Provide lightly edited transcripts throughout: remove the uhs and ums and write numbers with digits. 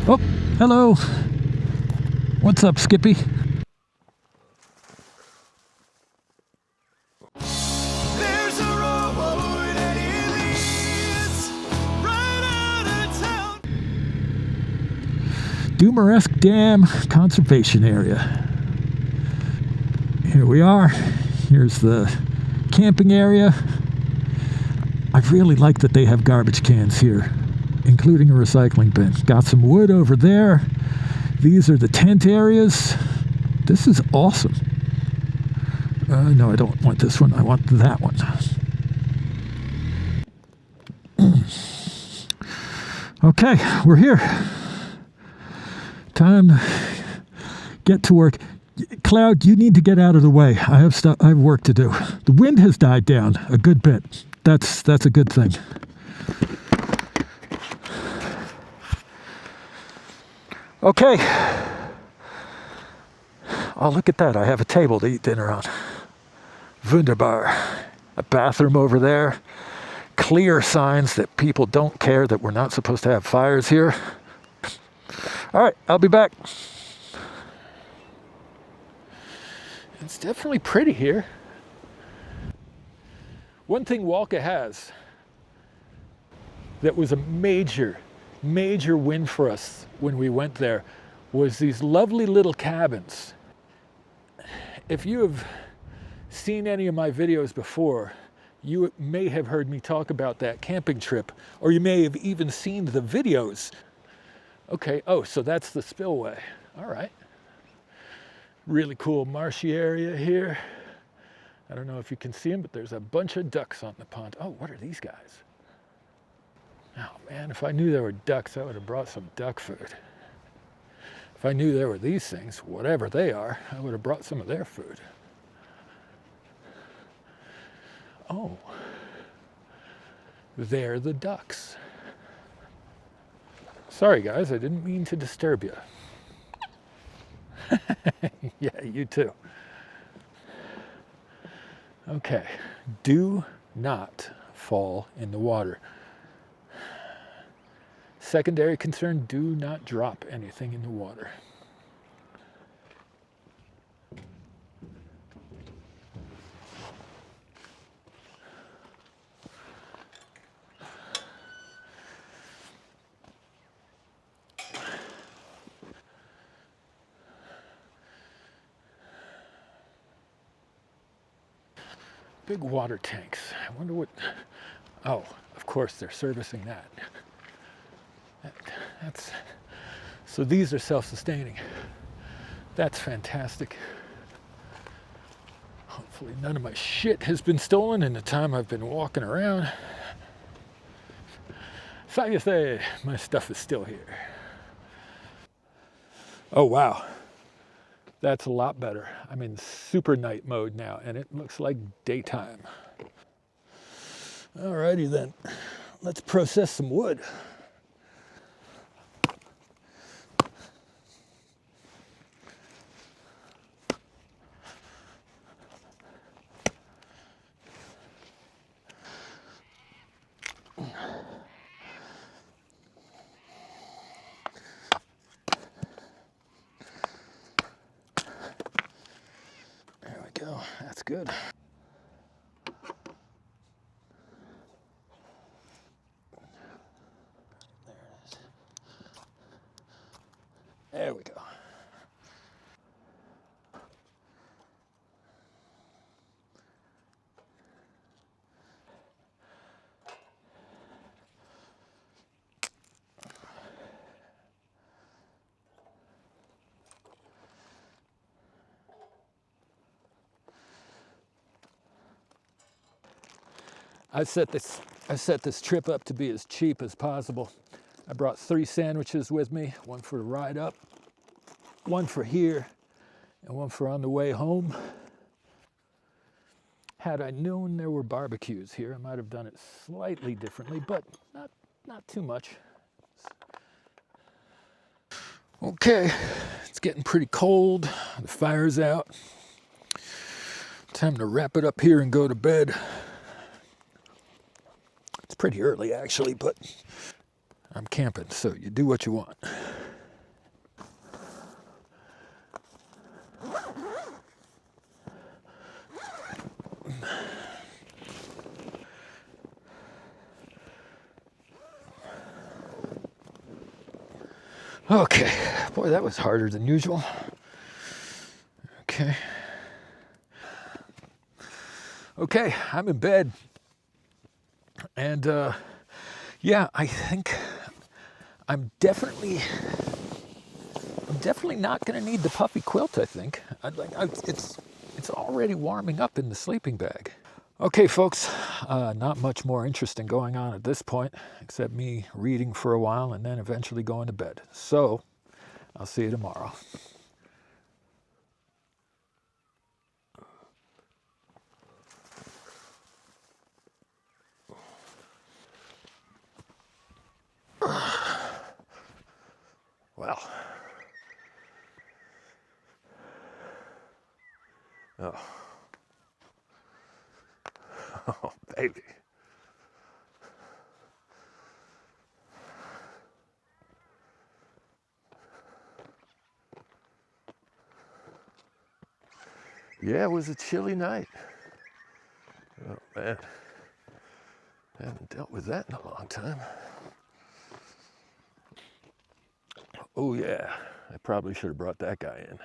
Oh, hello. What's up, Skippy? There's a road and it leads right out of town. Dumaresq Dam Conservation Area. Here we are. Here's the camping area. I really like that they have garbage cans here, including a recycling bin. Got some wood over there. These are the tent areas. This is awesome. No, I don't want this one. I want that one. Okay, we're here. Time to get to work. Cloud, you need to get out of the way. I have work to do. The wind has died down a good bit. That's a good thing. Okay. Oh, look at that. I have a table to eat dinner on. Wunderbar. A bathroom over there. Clear signs that people don't care that we're not supposed to have fires here. All right, I'll be back. It's definitely pretty here. One thing Walka has that was a major win for us when we went there was these lovely little cabins. If you have seen any of my videos before, you may have heard me talk about that camping trip, or you may have even seen the videos. Okay, oh, so that's the spillway. All right. Really cool marshy area here. I don't know if you can see them, but there's a bunch of ducks on the pond. Oh, what are these guys? Oh man, if I knew there were ducks, I would have brought some duck food. If I knew there were these things, whatever they are, I would have brought some of their food. Oh, they're the ducks. Sorry guys, I didn't mean to disturb you. Yeah, you too. Okay, do not fall in the water. Secondary concern, do not drop anything in the water. Big water tanks. I wonder what... Oh, of course they're servicing that. That's... So these are self-sustaining. That's fantastic. Hopefully none of my shit has been stolen in the time I've been walking around. So you say my stuff is still here. Oh wow. That's a lot better. I'm in super night mode now, and it looks like daytime. Alrighty then, let's process some wood. Go. That's good. There it is. There we go. I set this trip up to be as cheap as possible. I brought 3 sandwiches with me, one for the ride up, one for here, and one for on the way home. Had I known there were barbecues here, I might have done it slightly differently, but not too much. Okay, it's getting pretty cold. The fire's out. Time to wrap it up here and go to bed. It's pretty early actually, but I'm camping, so you do what you want. Okay, boy, that was harder than usual. Okay. Okay, I'm in bed. And yeah, I think I'm definitely not going to need the puffy quilt, I think. It's already warming up in the sleeping bag. Okay, folks, not much more interesting going on at this point, except me reading for a while and then eventually going to bed. So, I'll see you tomorrow. Well, oh, oh baby. Yeah, it was a chilly night. Oh man, I haven't dealt with that in a long time. Oh yeah, I probably should have brought that guy in.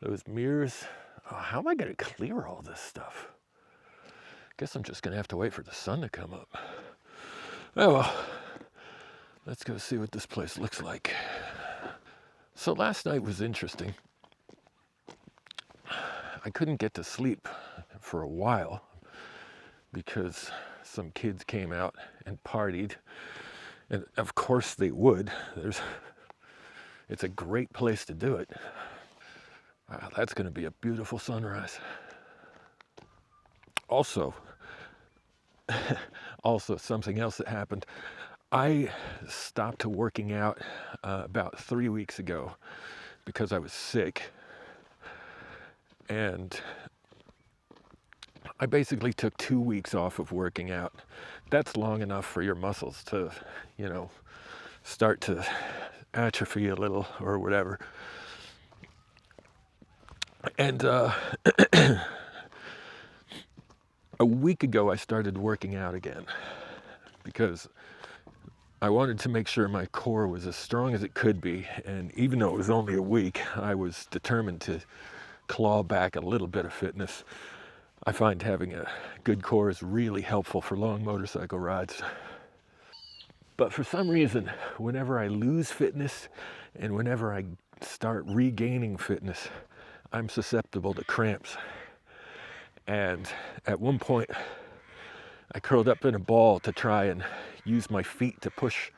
Those mirrors. Oh, how am I going to clear all this stuff? Guess I'm just going to have to wait for the sun to come up. Oh well, let's go see what this place looks like. So last night was interesting. I couldn't get to sleep for a while because some kids came out and partied. And of course they would. It's a great place to do it. Wow, that's going to be a beautiful sunrise. Also, something else that happened. I stopped working out about 3 weeks ago because I was sick. And I basically took 2 weeks off of working out. That's long enough for your muscles to, start to atrophy a little or whatever. And a week ago, I started working out again because I wanted to make sure my core was as strong as it could be. And even though it was only a week, I was determined to claw back a little bit of fitness. I find having a good core is really helpful for long motorcycle rides. But for some reason, whenever I lose fitness and whenever I start regaining fitness, I'm susceptible to cramps. And at one point, I curled up in a ball to try and use my feet to push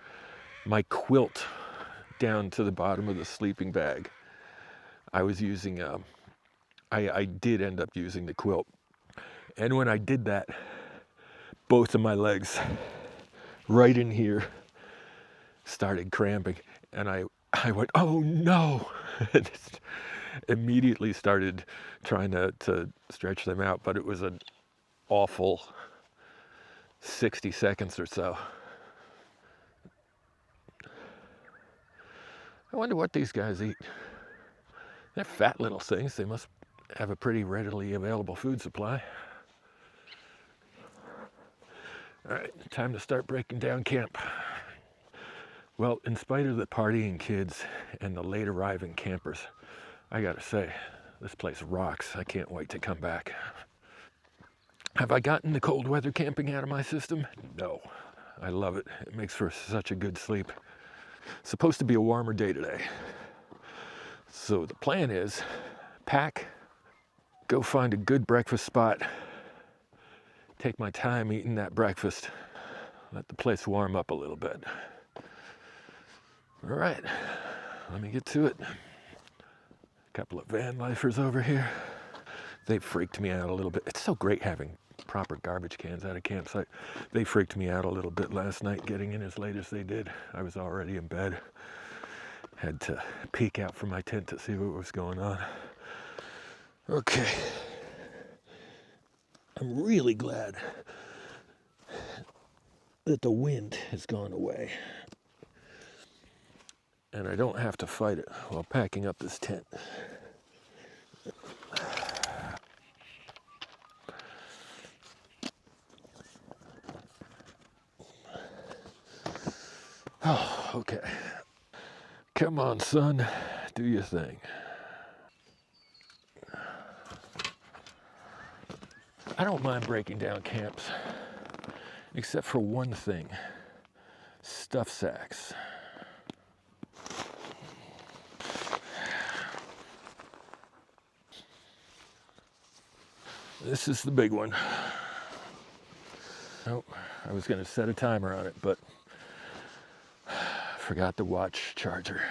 my quilt down to the bottom of the sleeping bag. I was using, I did end up using the quilt. And when I did that, both of my legs right in here started cramping. And I went, oh no! Just immediately started trying to stretch them out, but it was an awful 60 seconds or so. I wonder what these guys eat. They're fat little things. They must have a pretty readily available food supply. All right, time to start breaking down camp. Well, in spite of the partying kids and the late arriving campers, I gotta say, this place rocks. I can't wait to come back. Have I gotten the cold weather camping out of my system? No. I love it. It makes for such a good sleep. It's supposed to be a warmer day today. So the plan is pack, go find a good breakfast spot, take my time eating that breakfast, let the place warm up a little bit. All right, let me get to it. A couple of van lifers over here. They freaked me out a little bit. It's so great having proper garbage cans at a campsite. They freaked me out a little bit last night getting in as late as they did. I was already in bed. Had to peek out from my tent to see what was going on. Okay. I'm really glad that the wind has gone away. And I don't have to fight it while packing up this tent. Oh, okay. Come on, son, do your thing. I don't mind breaking down camps, except for one thing, stuff sacks. This is the big one. Oh, I was going to set a timer on it, but forgot the watch charger.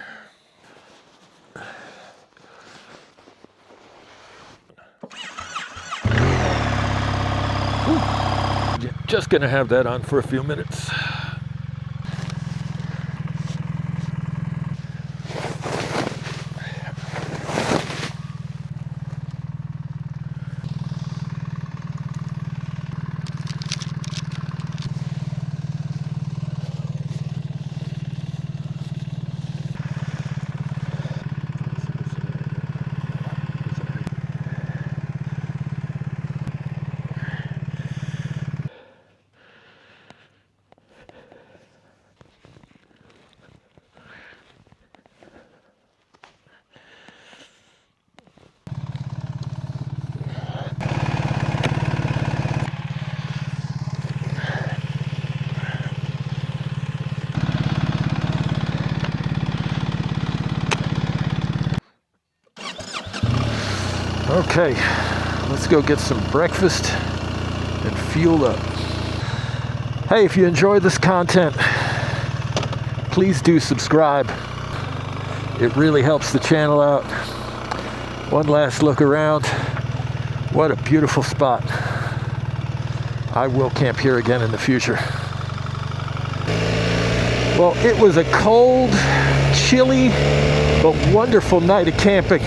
Just going to have that on for a few minutes. Okay, let's go get some breakfast and fuel up. Hey, if you enjoyed this content, please do subscribe. It really helps the channel out. One last look around. What a beautiful spot. I will camp here again in the future. Well, it was a cold, chilly, but wonderful night of camping.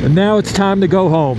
And now it's time to go home.